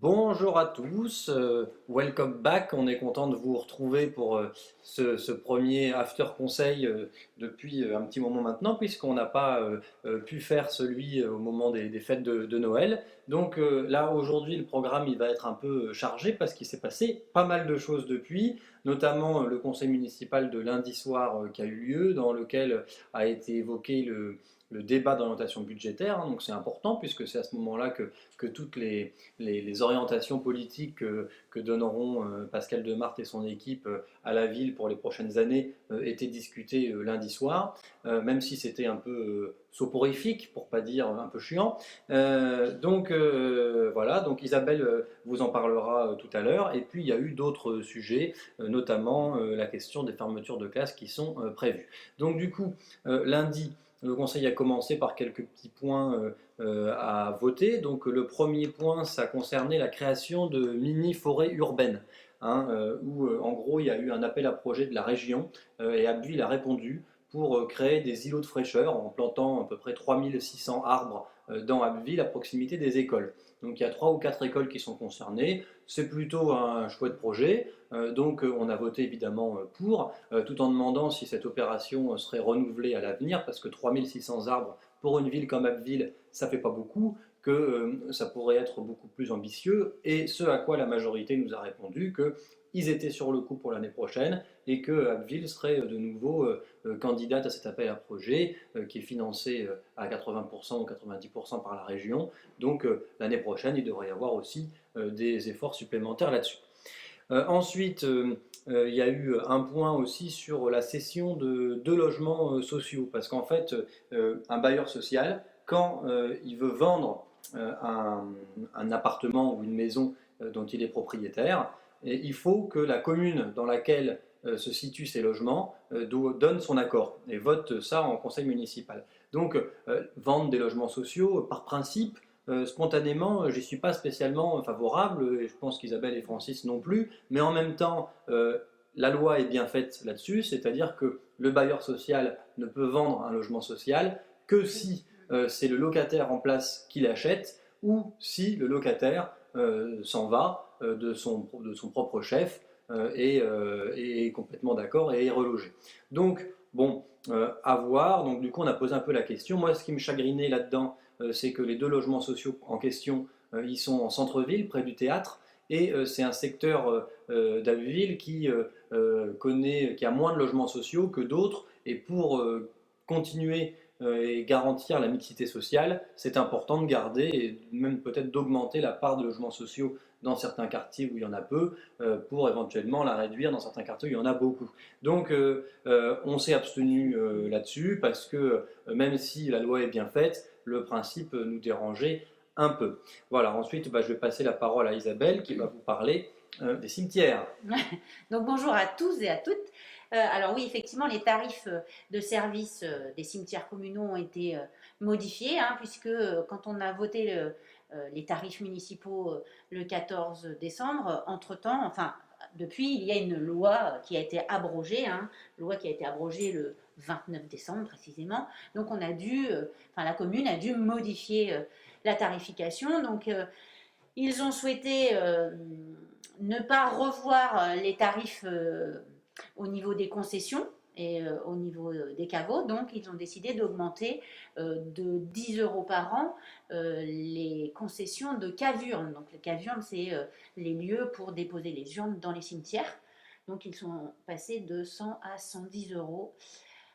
Bonjour à tous, welcome back. On est content de vous retrouver pour ce premier after conseil depuis un petit moment maintenant, puisqu'on n'a pas pu faire celui au moment des fêtes de Noël. Donc là, aujourd'hui, le programme il va être un peu chargé parce qu'il s'est passé pas mal de choses depuis, notamment le conseil municipal de lundi soir qui a eu lieu, dans lequel a été évoqué le débat d'orientation budgétaire. Donc c'est important puisque c'est à ce moment-là que toutes les orientations politiques que donneront Pascal Demarthe et son équipe à la ville pour les prochaines années étaient discutées lundi soir, même si c'était un peu soporifique, pour pas dire un peu chiant. Voilà, donc Isabelle vous en parlera tout à l'heure. Et puis il y a eu d'autres sujets, notamment la question des fermetures de classes qui sont prévues. Donc du coup, lundi, le Conseil a commencé par quelques petits points à voter. Donc le premier point, ça concernait la création de mini-forêts urbaines, hein, où en gros il y a eu un appel à projet de la région et Abbeville a répondu pour créer des îlots de fraîcheur en plantant à peu près 3600 arbres dans Abbeville à proximité des écoles. Donc il y a 3 ou 4 écoles qui sont concernées, c'est plutôt un chouette projet, donc on a voté évidemment pour, tout en demandant si cette opération serait renouvelée à l'avenir, parce que 3600 arbres pour une ville comme Abbeville, ça fait pas beaucoup, que ça pourrait être beaucoup plus ambitieux, et ce à quoi la majorité nous a répondu qu'ils étaient sur le coup pour l'année prochaine et que Abbeville serait de nouveau candidate à cet appel à projet qui est financé à 80% ou 90% par la région. Donc l'année prochaine, il devrait y avoir aussi des efforts supplémentaires là-dessus. Ensuite, il y a eu un point aussi sur la cession de logements sociaux, parce qu'en fait, un bailleur social, quand il veut vendre un appartement ou une maison dont il est propriétaire, et il faut que la commune dans laquelle se situent ces logements donne son accord et vote ça en conseil municipal. Donc, vendre des logements sociaux, par principe, spontanément, j'y suis pas spécialement favorable, et je pense qu'Isabelle et Francis non plus, mais en même temps, la loi est bien faite là-dessus, c'est-à-dire que le bailleur social ne peut vendre un logement social que si c'est le locataire en place qui l'achète, ou si le locataire s'en va de son propre chef et est complètement d'accord et est relogé. Donc, bon, à voir. Donc, du coup, on a posé un peu la question. Moi, ce qui me chagrinait là-dedans, c'est que les deux logements sociaux en question, ils sont en centre-ville, près du théâtre, et c'est un secteur d'Abbeville qui a moins de logements sociaux que d'autres, et pour continuer et garantir la mixité sociale, c'est important de garder et même peut-être d'augmenter la part de logements sociaux dans certains quartiers où il y en a peu, pour éventuellement la réduire dans certains quartiers où il y en a beaucoup. Donc on s'est abstenu là-dessus parce que même si la loi est bien faite, le principe nous dérangeait un peu. Voilà, ensuite je vais passer la parole à Isabelle qui va vous parler des cimetières. Donc bonjour à tous et à toutes. Alors oui, effectivement, les tarifs de service des cimetières communaux ont été modifiés, hein, puisque quand on a voté les tarifs municipaux le 14 décembre, entre-temps, enfin depuis, il y a une loi qui a été abrogée, hein, loi qui a été abrogée le 29 décembre précisément. Donc la commune a dû modifier la tarification. Donc ils ont souhaité ne pas revoir les tarifs au niveau des concessions et au niveau des caveaux. Donc, ils ont décidé d'augmenter de 10 euros par an les concessions de cavurnes. Donc, les cavurnes, c'est les lieux pour déposer les urnes dans les cimetières. Donc, ils sont passés de 100 à 110 euros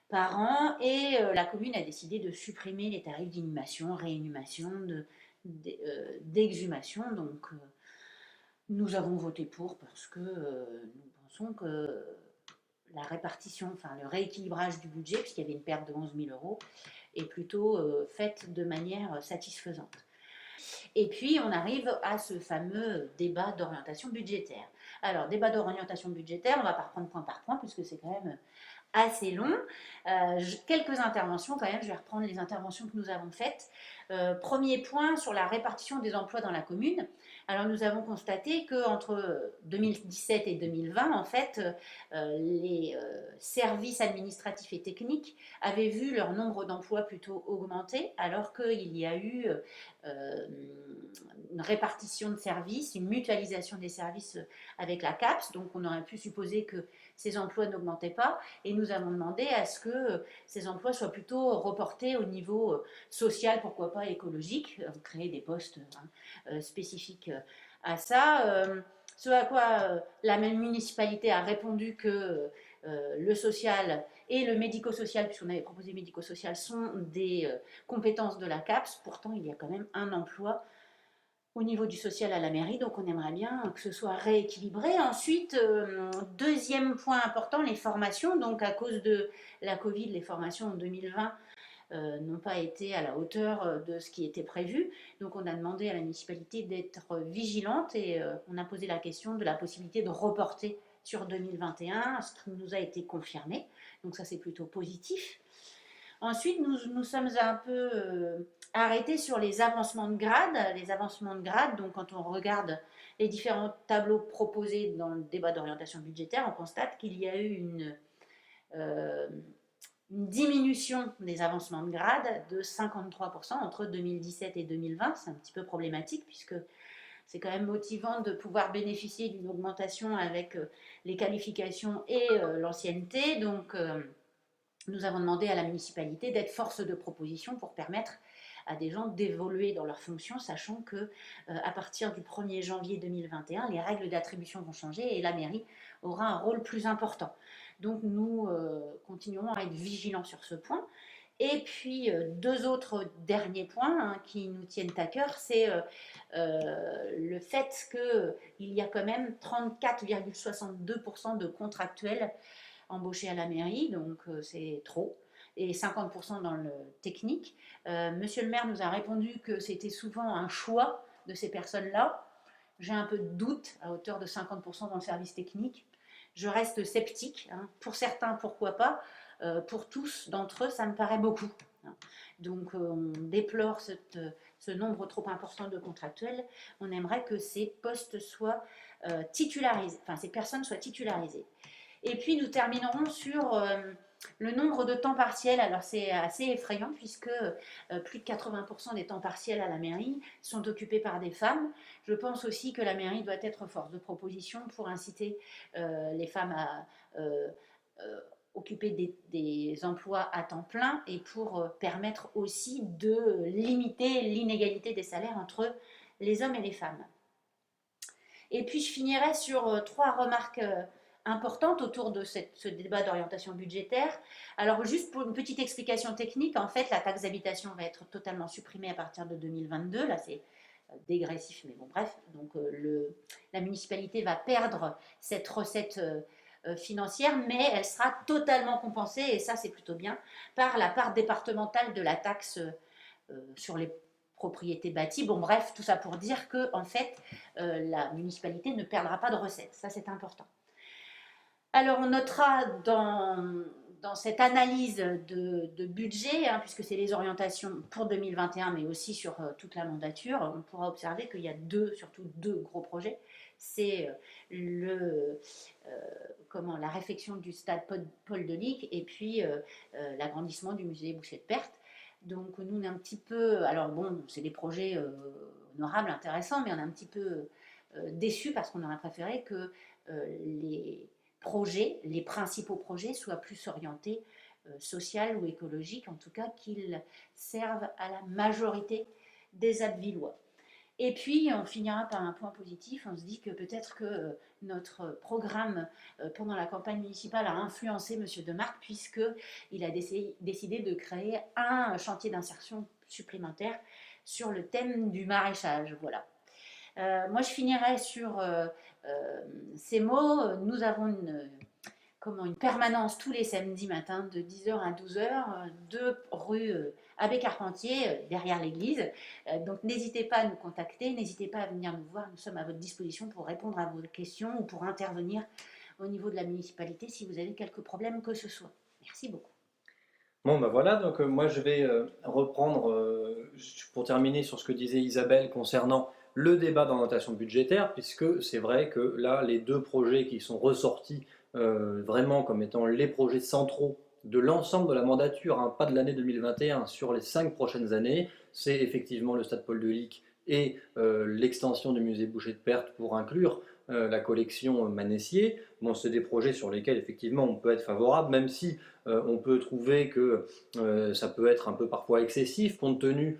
par an et la commune a décidé de supprimer les tarifs d'inhumation, réinhumation, d'exhumation. Donc, nous avons voté pour parce que nous pensons que la répartition, enfin le rééquilibrage du budget, puisqu'il y avait une perte de 11 000 euros, est plutôt faite de manière satisfaisante. Et puis on arrive à ce fameux débat d'orientation budgétaire. Alors, débat d'orientation budgétaire, on ne va pas reprendre point par point, puisque c'est quand même assez long. Quelques interventions quand même, je vais reprendre les interventions que nous avons faites. Premier point sur la répartition des emplois dans la commune. Alors nous avons constaté qu'entre 2017 et 2020, en fait, les services administratifs et techniques avaient vu leur nombre d'emplois plutôt augmenter, alors qu'il y a eu une répartition de services, une mutualisation des services avec la CAPS. Donc on aurait pu supposer que ces emplois n'augmentaient pas et nous avons demandé à ce que ces emplois soient plutôt reportés au niveau social, pourquoi pas écologique, créer des postes spécifiques à ça. Ce à quoi la même municipalité a répondu que le social et le médico-social, puisqu'on avait proposé médico-social, sont des compétences de la CAPS. Pourtant, il y a quand même un emploi au niveau du social à la mairie, donc on aimerait bien que ce soit rééquilibré. Ensuite, deuxième point important, les formations. Donc à cause de la Covid, les formations en 2020 n'ont pas été à la hauteur de ce qui était prévu. Donc on a demandé à la municipalité d'être vigilante et on a posé la question de la possibilité de reporter sur 2021, ce qui nous a été confirmé. Donc ça c'est plutôt positif. Ensuite, nous sommes un peu arrêtés sur les avancements de grade. Les avancements de grade, donc quand on regarde les différents tableaux proposés dans le débat d'orientation budgétaire, on constate qu'il y a eu une diminution des avancements de grade de 53% entre 2017 et 2020. C'est un petit peu problématique puisque c'est quand même motivant de pouvoir bénéficier d'une augmentation avec les qualifications et l'ancienneté. Donc, nous avons demandé à la municipalité d'être force de proposition pour permettre à des gens d'évoluer dans leurs fonctions, sachant que à partir du 1er janvier 2021, les règles d'attribution vont changer et la mairie aura un rôle plus important. Donc nous continuerons à être vigilants sur ce point. Et puis deux autres derniers points qui nous tiennent à cœur, c'est le fait qu'il y a quand même 34,62% de contractuels embauchés à la mairie, donc c'est trop, et 50% dans le technique. Monsieur le maire nous a répondu que c'était souvent un choix de ces personnes-là. J'ai un peu de doute à hauteur de 50% dans le service technique. Je reste sceptique. Pour certains, pourquoi pas. Pour tous d'entre eux, ça me paraît beaucoup. Donc on déplore ce nombre trop important de contractuels. On aimerait que ces postes soient titularisés, enfin ces personnes soient titularisées. Et puis nous terminerons sur le nombre de temps partiels. Alors c'est assez effrayant puisque plus de 80% des temps partiels à la mairie sont occupés par des femmes. Je pense aussi que la mairie doit être force de proposition pour inciter les femmes à occuper des emplois à temps plein et pour permettre aussi de limiter l'inégalité des salaires entre les hommes et les femmes. Et puis je finirai sur trois remarques importante autour de ce débat d'orientation budgétaire. Alors juste pour une petite explication technique, en fait la taxe d'habitation va être totalement supprimée à partir de 2022, là c'est dégressif mais bon bref, donc la municipalité va perdre cette recette financière mais elle sera totalement compensée, et ça c'est plutôt bien, par la part départementale de la taxe sur les propriétés bâties. Bon bref, tout ça pour dire que en fait la municipalité ne perdra pas de recettes, ça c'est important. Alors, on notera dans cette analyse de budget, puisque c'est les orientations pour 2021, mais aussi sur toute la mandature, on pourra observer qu'il y a surtout deux gros projets. C'est la réfection du stade Paul Delic et puis l'agrandissement du musée Boucher-de-Perthes. Donc, nous, on est un petit peu... Alors, bon, c'est des projets honorables, intéressants, mais on est un petit peu déçus parce qu'on aurait préféré que les principaux projets soient plus orientés social ou écologique, en tout cas qu'ils servent à la majorité des Abbevillois. Et puis on finira par un point positif, on se dit que peut-être que notre programme pendant la campagne municipale a influencé M. Demarque puisqu'il a décidé de créer un chantier d'insertion supplémentaire sur le thème du maraîchage. Voilà. Moi, je finirai sur ces mots. Nous avons une permanence tous les samedis matins de 10h à 12h, 2 rue Abbé Carpentier, derrière l'église. Donc, n'hésitez pas à nous contacter, n'hésitez pas à venir nous voir. Nous sommes à votre disposition pour répondre à vos questions ou pour intervenir au niveau de la municipalité si vous avez quelques problèmes que ce soit. Merci beaucoup. Bon, ben voilà, donc moi je vais reprendre, pour terminer sur ce que disait Isabelle concernant le débat d'orientation budgétaire, puisque c'est vrai que là, les deux projets qui sont ressortis vraiment comme étant les projets centraux de l'ensemble de la mandature, pas de l'année 2021, sur les 5 prochaines années, c'est effectivement le stade Paul Delic et l'extension du musée Boucher de Perthes pour inclure la collection Manessier. Bon, c'est des projets sur lesquels effectivement on peut être favorable, même si on peut trouver que ça peut être un peu parfois excessif compte tenu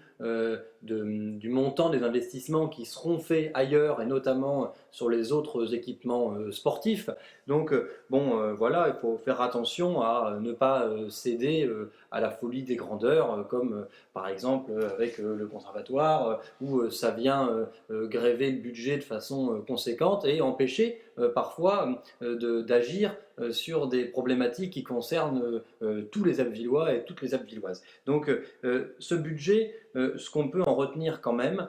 du montant des investissements qui seront faits ailleurs et notamment sur les autres équipements sportifs. Donc voilà, il faut faire attention à ne pas céder à la folie des grandeurs, comme par exemple avec le conservatoire, où ça vient gréver le budget de façon conséquente et empêcher parfois d'agir sur des problématiques qui concernent tous les Abbevillois et toutes les Abbevilloises. Donc ce budget, ce qu'on peut en retenir quand même,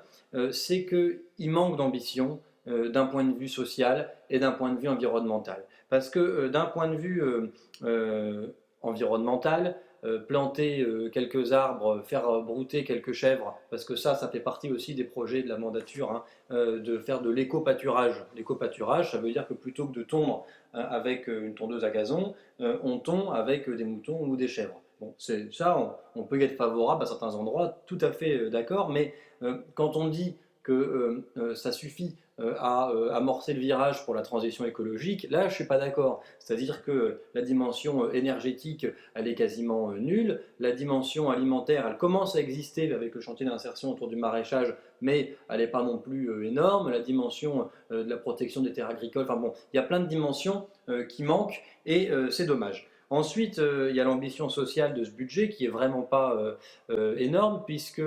c'est qu'il manque d'ambition d'un point de vue social et d'un point de vue environnemental. Parce que d'un point de vue environnemental, planter quelques arbres, faire brouter quelques chèvres, parce que ça fait partie aussi des projets de la mandature, hein, de faire de l'éco-pâturage. L'éco-pâturage, ça veut dire que plutôt que de tondre avec une tondeuse à gazon, on tond avec des moutons ou des chèvres. Bon, ça, on peut y être favorable à certains endroits, tout à fait d'accord, mais quand on dit que ça suffit à amorcer le virage pour la transition écologique, là je ne suis pas d'accord. C'est-à-dire que la dimension énergétique, elle est quasiment nulle. La dimension alimentaire, elle commence à exister avec le chantier d'insertion autour du maraîchage, mais elle n'est pas non plus énorme. La dimension de la protection des terres agricoles, enfin bon, il y a plein de dimensions qui manquent et c'est dommage. Ensuite, il y a l'ambition sociale de ce budget qui est vraiment pas énorme puisque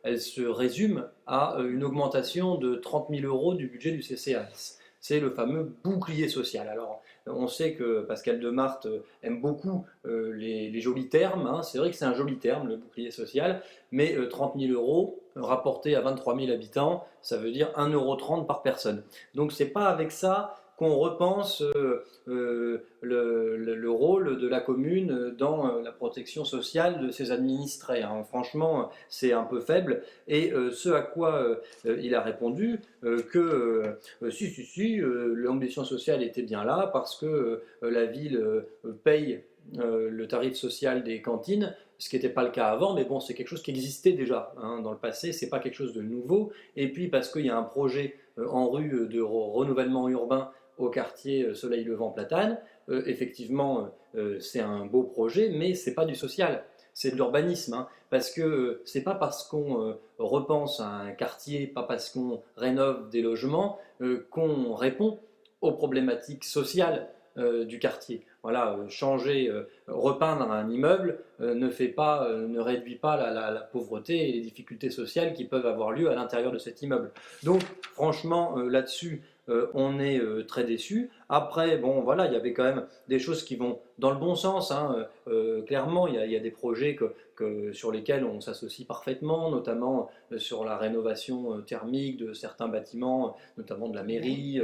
elle se résume à une augmentation de 30 000 euros du budget du CCAS. C'est le fameux bouclier social. Alors, on sait que Pascal Demarthe aime beaucoup les jolis termes. Hein. C'est vrai que c'est un joli terme, le bouclier social, mais 30 000 euros rapportés à 23 000 habitants, ça veut dire 1,30 € par personne. Donc, c'est pas avec ça qu'on repense le rôle de la commune dans la protection sociale de ses administrés. Hein. Franchement, c'est un peu faible. Et ce à quoi il a répondu, que si, l'ambition sociale était bien là parce que la ville paye le tarif social des cantines, ce qui n'était pas le cas avant, mais bon, c'est quelque chose qui existait déjà hein, dans le passé, c'est pas quelque chose de nouveau. Et puis parce qu'il y a un projet en rue de renouvellement urbain au quartier Soleil Levant Platane. Effectivement, c'est un beau projet, mais c'est pas du social, c'est de l'urbanisme. Hein, parce que c'est pas parce qu'on repense à un quartier, pas parce qu'on rénove des logements, qu'on répond aux problématiques sociales du quartier. Voilà, changer, repeindre un immeuble ne réduit pas la pauvreté et les difficultés sociales qui peuvent avoir lieu à l'intérieur de cet immeuble. Donc, franchement, là-dessus, on est très déçus. Après, bon, voilà, il y avait quand même des choses qui vont dans le bon sens. Hein. Clairement, il y a des projets sur lesquels on s'associe parfaitement, notamment sur la rénovation thermique de certains bâtiments, notamment de la mairie,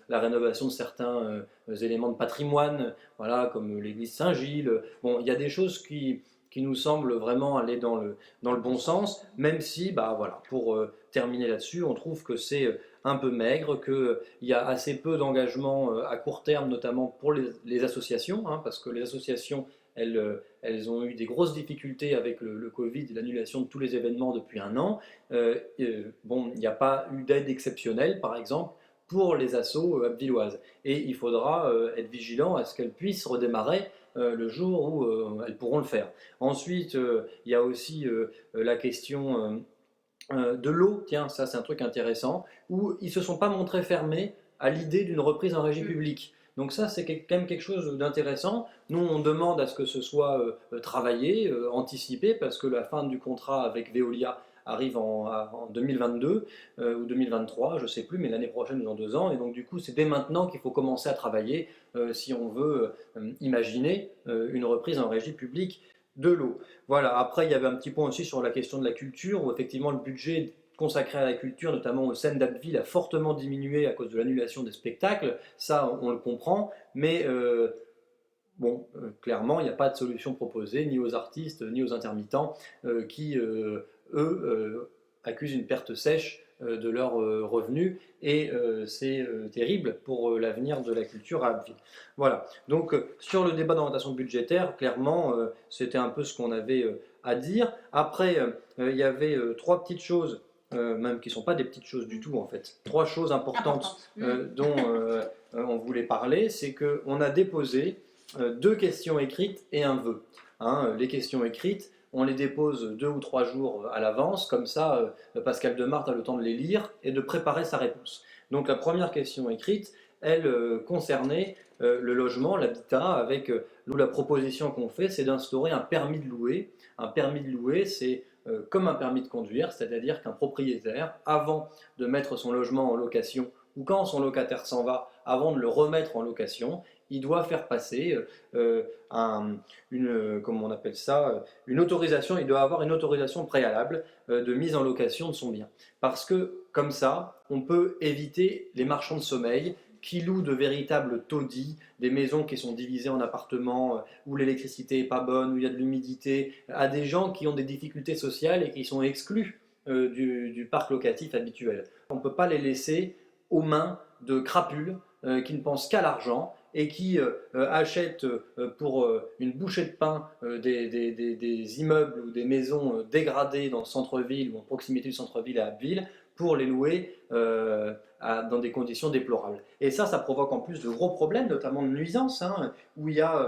la rénovation de certains éléments de patrimoine, voilà, comme l'église Saint-Gilles. Bon, il y a des choses qui nous semblent vraiment aller dans le bon sens, même si, bah, voilà, pour terminer là-dessus, on trouve que c'est un peu maigre, qu'il y a assez peu d'engagement à court terme, notamment pour les associations, hein, parce que les associations, elles ont eu des grosses difficultés avec le Covid et l'annulation de tous les événements depuis un an. Bon, il n'y a pas eu d'aide exceptionnelle, par exemple, pour les assos abbevilloises. Et il faudra être vigilant à ce qu'elles puissent redémarrer le jour où elles pourront le faire. Ensuite, il y a aussi la question de l'eau, tiens, ça c'est un truc intéressant, où ils ne se sont pas montrés fermés à l'idée d'une reprise en régie publique. Donc ça, c'est quand même quelque chose d'intéressant. Nous, on demande à ce que ce soit travaillé, anticipé, parce que la fin du contrat avec Veolia arrive en 2022 ou 2023, je ne sais plus, mais l'année prochaine ou dans 2 ans. Et donc du coup, c'est dès maintenant qu'il faut commencer à travailler si on veut imaginer une reprise en régie publique de l'eau. Voilà, après il y avait un petit point aussi sur la question de la culture, où effectivement le budget consacré à la culture, notamment aux scènes d'Abbeville, a fortement diminué à cause de l'annulation des spectacles. Ça, on le comprend, mais bon, clairement, il n'y a pas de solution proposée, ni aux artistes, ni aux intermittents, qui, eux, accusent une perte sèche de leurs revenus, et c'est terrible pour l'avenir de la culture à Abbeville. Voilà, donc sur le débat d'orientation budgétaire, clairement, c'était un peu ce qu'on avait à dire. Après, il y avait 3 petites choses même qui ne sont pas des petites choses du tout en fait. Trois choses importantes dont on voulait parler, c'est qu'on a déposé deux questions écrites et un vœu. Hein, les questions écrites, on les dépose 2 ou 3 jours à l'avance, comme ça Pascal Demart a le temps de les lire et de préparer sa réponse. Donc la première question écrite, elle concernait le logement, l'habitat, avec nous la proposition qu'on fait, c'est d'instaurer un permis de louer. Un permis de louer, c'est comme un permis de conduire, c'est-à-dire qu'un propriétaire, avant de mettre son logement en location, ou quand son locataire s'en va, avant de le remettre en location, il doit faire passer comment on appelle ça, une autorisation, il doit avoir une autorisation préalable de mise en location de son bien. Parce que comme ça, on peut éviter les marchands de sommeil qui louent de véritables taudis, des maisons qui sont divisées en appartements où l'électricité n'est pas bonne, où il y a de l'humidité, à des gens qui ont des difficultés sociales et qui sont exclus du parc locatif habituel. On ne peut pas les laisser aux mains de crapules qui ne pensent qu'à l'argent et qui achètent pour une bouchée de pain des immeubles ou des maisons dégradées dans le centre-ville ou en proximité du centre-ville à Abbeville pour les louer dans des conditions déplorables. Et ça provoque en plus de gros problèmes, notamment de nuisances, hein, où il y a,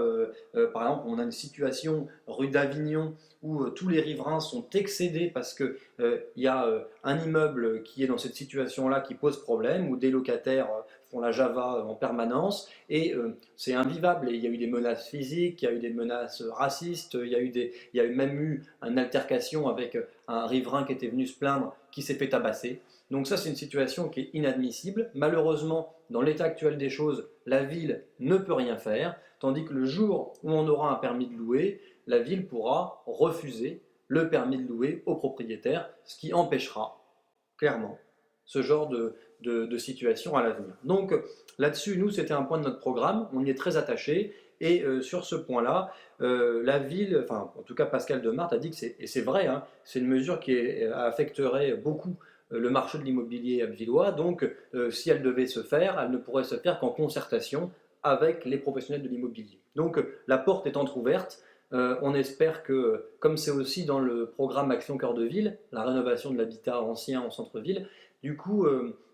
par exemple, on a une situation rue d'Avignon où tous les riverains sont excédés parce qu'il y a un immeuble qui est dans cette situation-là qui pose problème, où des locataires font la java en permanence, et c'est invivable. Et il y a eu des menaces physiques, il y a eu des menaces racistes, il y a même eu une altercation avec un riverain qui était venu se plaindre, qui s'est fait tabasser. Donc ça, c'est une situation qui est inadmissible. Malheureusement, dans l'état actuel des choses, la ville ne peut rien faire, tandis que le jour où on aura un permis de louer, la ville pourra refuser le permis de louer aux propriétaires, ce qui empêchera clairement ce genre de situation à l'avenir. Donc là-dessus, nous, c'était un point de notre programme, on y est très attaché, et sur ce point-là, la ville, enfin en tout cas Pascal Demart a dit que et c'est vrai, hein, c'est une mesure qui affecterait beaucoup le marché de l'immobilier abbvillois, donc si elle devait se faire, elle ne pourrait se faire qu'en concertation avec les professionnels de l'immobilier. Donc la porte est entrouverte. On espère que, comme c'est aussi dans le programme Action Cœur de Ville, la rénovation de l'habitat ancien en centre-ville, du coup,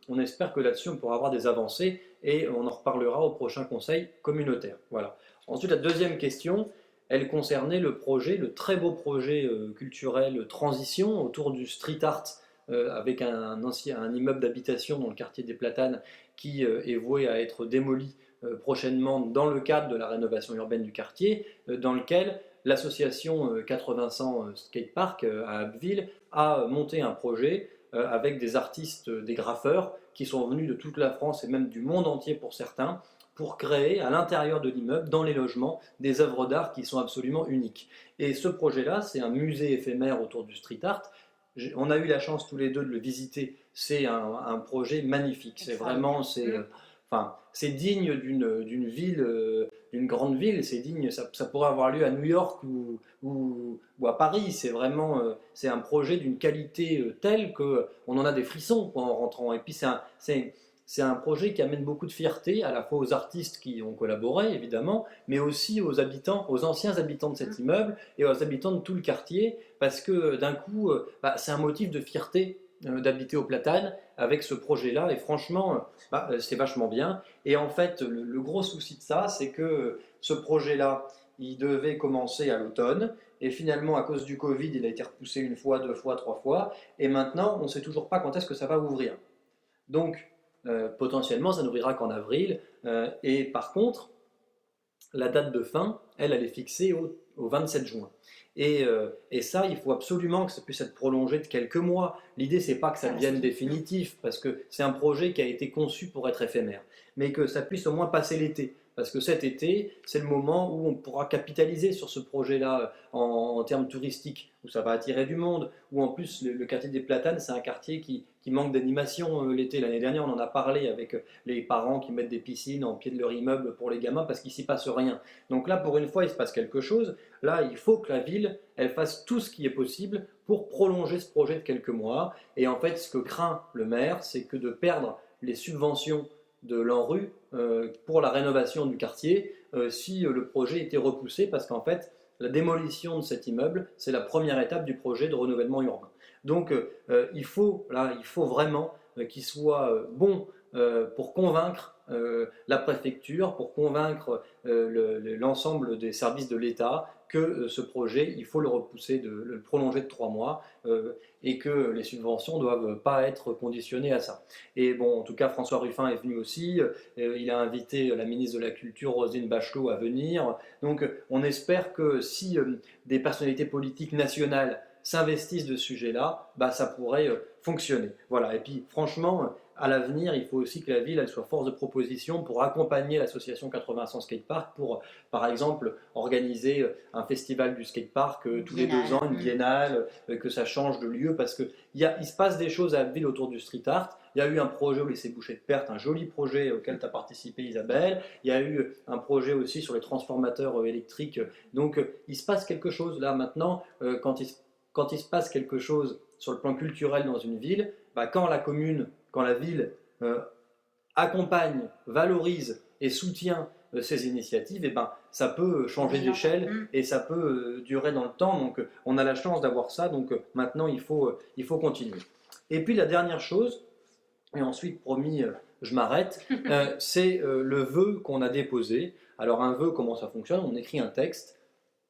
on espère que là-dessus, on pourra avoir des avancées et on en reparlera au prochain conseil communautaire. Voilà. Ensuite, la deuxième question, elle concernait le projet, le très beau projet culturel Transition autour du street art avec un immeuble d'habitation dans le quartier des Platanes qui est voué à être démoli prochainement dans le cadre de la rénovation urbaine du quartier, dans lequel l'association 80 Skatepark à Abbeville a monté un projet avec des artistes, des graffeurs qui sont venus de toute la France et même du monde entier pour certains, pour créer à l'intérieur de l'immeuble, dans les logements, des œuvres d'art qui sont absolument uniques. Et ce projet-là, c'est un musée éphémère autour du street art. On a eu la chance tous les deux de le visiter. C'est un projet magnifique. C'est vraiment, c'est digne d'une ville, d'une grande ville. C'est digne. Ça pourrait avoir lieu à New York ou à Paris. C'est vraiment, c'est un projet d'une qualité telle que on en a des frissons quoi, en rentrant. Et puis c'est un projet qui amène beaucoup de fierté, à la fois aux artistes qui ont collaboré, évidemment, mais aussi aux habitants, aux anciens habitants de cet immeuble et aux habitants de tout le quartier, parce que d'un coup, c'est un motif de fierté d'habiter aux Platanes avec ce projet-là, et franchement, c'est vachement bien. Et en fait, le gros souci de ça, c'est que ce projet-là, il devait commencer à l'automne, et finalement, à cause du Covid, il a été repoussé 1 fois, 2 fois, 3 fois, et maintenant, on ne sait toujours pas quand est-ce que ça va ouvrir. Donc, potentiellement, ça n'ouvrira qu'en avril. Et par contre, la date de fin, elle est fixée au 27 juin. Et ça, il faut absolument que ça puisse être prolongé de quelques mois. L'idée, c'est pas que ça devienne définitif, parce que c'est un projet qui a été conçu pour être éphémère, mais que ça puisse au moins passer l'été. Parce que cet été, c'est le moment où on pourra capitaliser sur ce projet-là en termes touristiques, où ça va attirer du monde, où en plus le quartier des Platanes, c'est un quartier qui manque d'animation l'été. L'année dernière, on en a parlé avec les parents qui mettent des piscines en pied de leur immeuble pour les gamins parce qu'il s'y passe rien. Donc là, pour une fois, il se passe quelque chose. Là, il faut que la ville, elle fasse tout ce qui est possible pour prolonger ce projet de quelques mois. Et en fait, ce que craint le maire, c'est que de perdre les subventions de l'ANRU pour la rénovation du quartier si le projet était repoussé, parce qu'en fait, la démolition de cet immeuble, c'est la première étape du projet de renouvellement urbain. Donc il faut vraiment qu'il soit bon pour convaincre la préfecture, pour convaincre l'ensemble des services de l'État que ce projet, il faut le repousser, le prolonger de 3 mois et que les subventions ne doivent pas être conditionnées à ça. Et bon, en tout cas, François Ruffin est venu aussi, il a invité la ministre de la Culture, Roselyne Bachelot, à venir. Donc on espère que si des personnalités politiques nationales s'investissent de ce sujet-là, bah, ça pourrait fonctionner. Voilà. Et puis franchement, à l'avenir, il faut aussi que la ville elle soit force de proposition pour accompagner l'association 80 Skatepark pour, par exemple, organiser un festival du skatepark tous les 2 ans, une biennale, que ça change de lieu, parce qu'il se passe des choses à la ville autour du street art. Il y a eu un projet au lycée Boucher de Perthes, un joli projet auquel tu as participé Isabelle. Il y a eu un projet aussi sur les transformateurs électriques. Donc il se passe quelque chose là maintenant, quand il se passe quelque chose sur le plan culturel dans une ville, bah, quand la ville accompagne, valorise et soutient ces initiatives, et ben, ça peut changer d'échelle et ça peut durer dans le temps. Donc on a la chance d'avoir ça, donc maintenant il faut continuer. Et puis la dernière chose, et ensuite promis je m'arrête, c'est le vœu qu'on a déposé. Alors un vœu, comment ça fonctionne? On écrit un texte,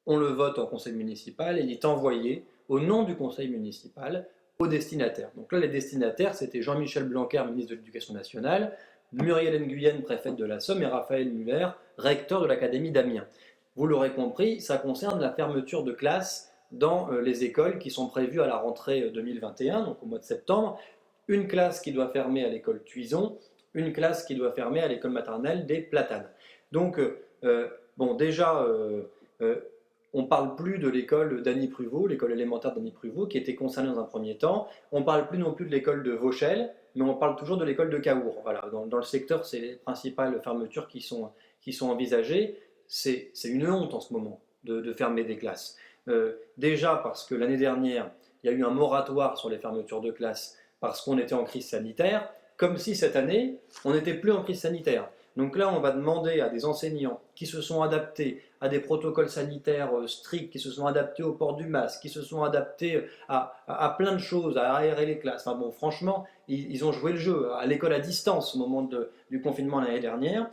on le vote en conseil municipal et il est envoyé au nom du conseil municipal aux destinataires. Donc là, les destinataires, c'était Jean-Michel Blanquer, ministre de l'Éducation nationale, Muriel Nguyen, préfète de la Somme, et Raphaël Muller, recteur de l'Académie d'Amiens. Vous l'aurez compris, ça concerne la fermeture de classes dans les écoles qui sont prévues à la rentrée 2021, donc au mois de septembre. Une classe qui doit fermer à l'école Tuison, une classe qui doit fermer à l'école maternelle des Platanes. Donc, bon, déjà, on ne parle plus de l'école d'Annie Pruvot, l'école élémentaire d'Annie Pruvot, qui était concernée dans un premier temps. On ne parle plus non plus de l'école de Vauchelles, mais on parle toujours de l'école de Caours. Voilà, dans le secteur, c'est les principales fermetures qui sont envisagées. C'est une honte en ce moment de fermer des classes. Déjà parce que l'année dernière, il y a eu un moratoire sur les fermetures de classes parce qu'on était en crise sanitaire, comme si cette année, on n'était plus en crise sanitaire. Donc là, on va demander à des enseignants qui se sont adaptés à des protocoles sanitaires stricts, qui se sont adaptés au port du masque, qui se sont adaptés à plein de choses, à aérer les classes. Enfin bon, franchement, ils ont joué le jeu à l'école à distance au moment du confinement l'année dernière,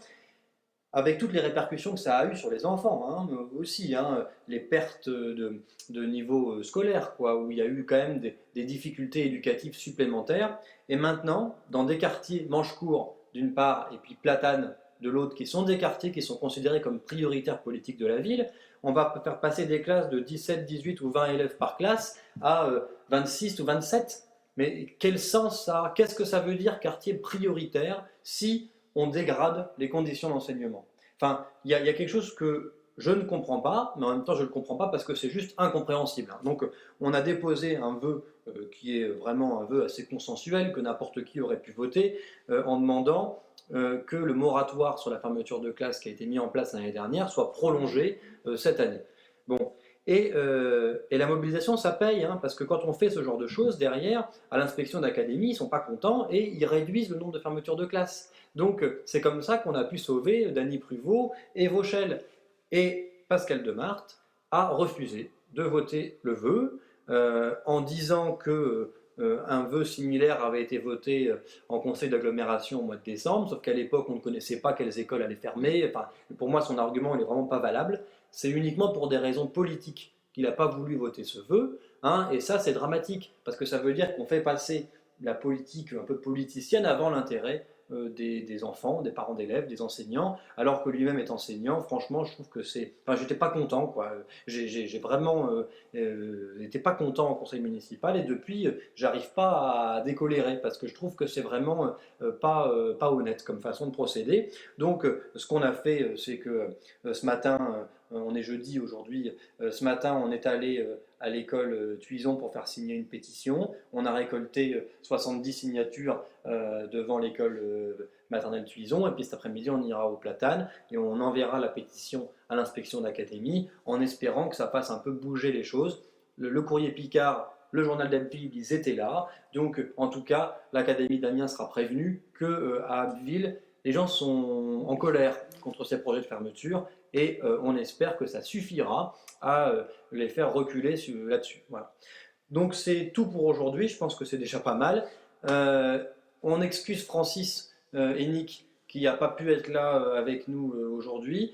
avec toutes les répercussions que ça a eu sur les enfants, hein, aussi, hein, les pertes de niveau scolaire, quoi, où il y a eu quand même des difficultés éducatives supplémentaires. Et maintenant, dans des quartiers Manchecourt d'une part, et puis Platane de l'autre, qui sont des quartiers qui sont considérés comme prioritaires politiques de la ville, on va faire passer des classes de 17, 18 ou 20 élèves par classe à 26 ou 27. Mais quel sens ça a? Qu'est-ce que ça veut dire quartier prioritaire si on dégrade les conditions d'enseignement? Enfin, il y a quelque chose que je ne comprends pas, mais en même temps je ne le comprends pas parce que c'est juste incompréhensible. Donc on a déposé un vœu qui est vraiment un vœu assez consensuel, que n'importe qui aurait pu voter, en demandant que le moratoire sur la fermeture de classe qui a été mis en place l'année dernière soit prolongé cette année. Bon. Et la mobilisation, ça paye, hein, parce que quand on fait ce genre de choses, derrière, à l'inspection d'académie, ils ne sont pas contents et ils réduisent le nombre de fermetures de classes. Donc c'est comme ça qu'on a pu sauver Dany Pruvot et Vauchelles. Et Pascal Demarthe a refusé de voter le vœu en disant que un vœu similaire avait été voté en conseil d'agglomération au mois de décembre, sauf qu'à l'époque on ne connaissait pas quelles écoles allaient fermer. Enfin, pour moi son argument n'est vraiment pas valable. C'est uniquement pour des raisons politiques qu'il n'a pas voulu voter ce vœu, hein, et ça c'est dramatique, parce que ça veut dire qu'on fait passer la politique un peu politicienne avant l'intérêt des enfants, des parents d'élèves, des enseignants, alors que lui-même est enseignant. Franchement, je trouve que c'est... Enfin, j'étais pas content, quoi. J'ai vraiment été pas content au conseil municipal, et depuis, j'arrive pas à décolérer, parce que je trouve que c'est vraiment pas honnête comme façon de procéder. Donc, ce qu'on a fait, c'est que ce matin, on est jeudi aujourd'hui, ce matin, on est allé à l'école Tuison pour faire signer une pétition. On a récolté 70 signatures devant l'école maternelle Tuison, et puis cet après-midi on ira au Platane et on enverra la pétition à l'inspection d'académie en espérant que ça fasse un peu bouger les choses. Le courrier Picard, le journal d'Abbeville, ils étaient là, donc en tout cas l'académie d'Amiens sera prévenue qu'à Abbeville les gens sont en colère contre ces projets de fermeture, et on espère que ça suffira à les faire reculer là-dessus. Voilà. Donc c'est tout pour aujourd'hui, je pense que c'est déjà pas mal. On excuse Francis et Nick qui n'a pas pu être là avec nous aujourd'hui,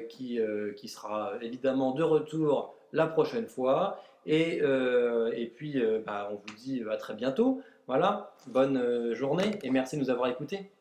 qui sera évidemment de retour la prochaine fois. Et puis, bah, on vous dit à très bientôt. Voilà, bonne journée et merci de nous avoir écoutés.